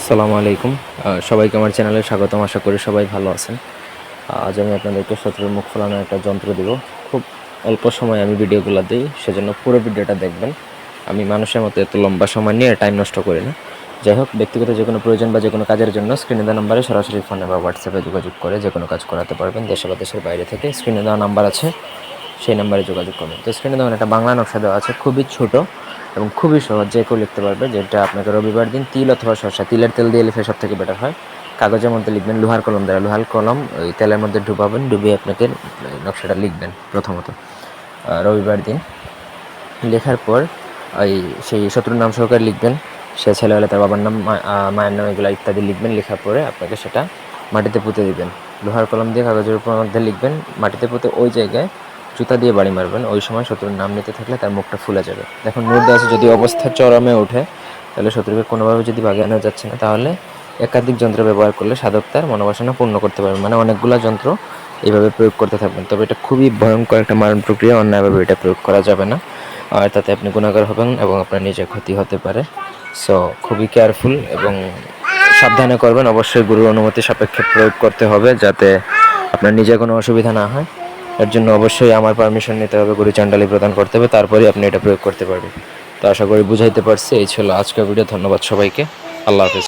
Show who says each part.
Speaker 1: আসসালামু আলাইকুম। সবাইকে আমার চ্যানেলে স্বাগতম। আশা করি সবাই ভালো আছেন। আজ আমি আপনাদেরকে শত্রুর মুখ ফোলানোর একটা যন্ত্র দিব। খুব অল্প সময় আমি ভিডিওগুলো দিই, সেজন্য পুরো ভিডিওটা দেখবেন। আমি মানুষের মতো এত লম্বা সময় নিয়ে টাইম নষ্ট করি না। যাই হোক, ব্যক্তিগত যে কোনো প্রয়োজন বা যে কোনো কাজের জন্য স্ক্রিনে দেওয়া নাম্বারে সরাসরি ফোনে বা হোয়াটসঅ্যাপে যোগাযোগ করে যে কোনো কাজ করাতে পারবেন। দেশে বা দেশের বাইরে থেকে স্ক্রিনে দেওয়া নাম্বার আছে, সেই নাম্বারে যোগাযোগ করবেন। তো স্ক্রিনে দেখুন একটা বাংলা নকশা দেওয়া আছে, খুবই ছোট এবং খুবই সহজ, যে কেউ লিখতে পারবে। যেটা আপনাকে রবিবার দিন তিল অথবা শসা, তিলের তেল দিয়ে লিখলে সব থেকে বেটার হয়। কাগজের মধ্যে লিখবেন, লোহার কলম দ্বারা, লোহার কলম ওই তেলের মধ্যে ডুবাবেন, ডুবিয়ে আপনাকে নকশাটা লিখবেন। প্রথমত রবিবার দিন লেখার পর ওই সেই শত্রুর নাম সহকারে লিখবেন। সে ছেলে হলে তার বাবার নাম, মায়ের নাম, এগুলো ইত্যাদি লিখবেন। লেখার পরে আপনাকে সেটা মাটিতে পুঁতে দিবেন। লোহার কলম দিয়ে কাগজের উপর মধ্যে লিখবেন, মাটিতে পুঁতে ওই জায়গায় জুতা দিয়ে বাড়ি মারবেন। ওই সময় শত্রুর নাম নিতে থাকলে তার মুখটা ফুলে যাবে। দেখুন নোট দেওয়া আছে, যদি অবস্থা চরমে ওঠে তাহলে শত্রুকে কোনোভাবে যদি বাগিয়ে আনা যাচ্ছে না, তাহলে একাধিক যন্ত্র ব্যবহার করলে সাধক তার মনোবাসনা পূর্ণ করতে পারবেন। মানে অনেকগুলো যন্ত্র এইভাবে প্রয়োগ করতে থাকবেন। তবে এটা খুবই ভয়ঙ্কর একটা মারণ প্রক্রিয়া, অন্যায়ভাবে এটা প্রয়োগ করা যাবে না। আর তাতে আপনি গুণাগার হবেন এবং আপনার নিজের ক্ষতি হতে পারে। সো খুবই কেয়ারফুল এবং সাবধানে করবেন। অবশ্যই গুরুর অনুমতি সাপেক্ষে প্রয়োগ করতে হবে, যাতে আপনার নিজের কোনো অসুবিধা না হয়। এর জন্য অবশ্যই আমার পারমিশন নিতে হবে, গুরু চান্ডালি প্রদান করতে হবে, তারপরেই আপনি এটা প্রয়োগ করতে পারবেন। তো আশা করি বুঝাইতে পারছি। এই ছিল আজকের ভিডিও। ধন্যবাদ সবাইকে। আল্লাহ হাফেজ।